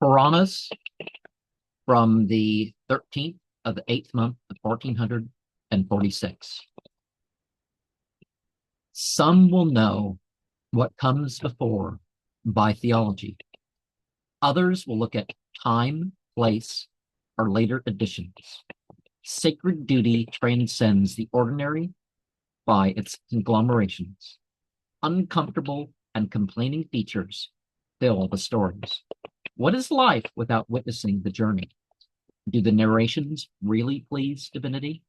Puranas from the 13th of the 8th month of 1446. Some will know what comes before by theology. Others will look at time, place, or later additions. Sacred duty transcends the ordinary by its conglomerations. Uncomfortable and complaining features fill the stories. What is life without witnessing the journey? Do the narrations really please divinity?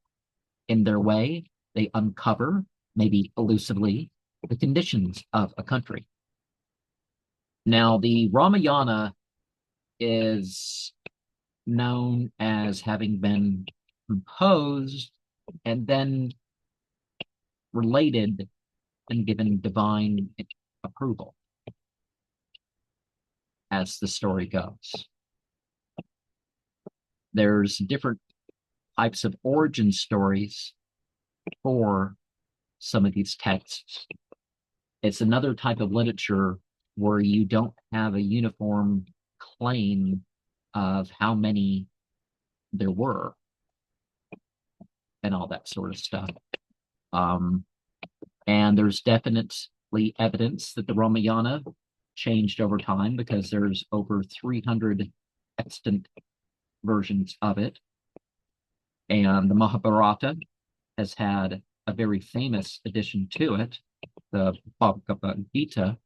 In their way, they uncover, maybe elusively, the conditions of a country. Now, the Ramayana is known as having been composed and then related and given divine approval as the story goes. There's different types of origin stories for some of these texts. It's another type of literature where you don't have a uniform claim of how many there were and all that sort of stuff. And there's definitely evidence that the Ramayana changed over time because there's over 300 extant versions of it. And the Mahabharata has had a very famous addition to it, the Bhagavad Gita.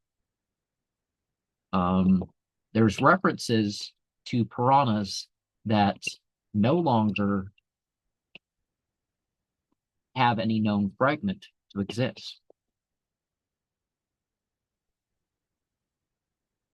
There's references to Puranas that no longer have any known fragment to exist.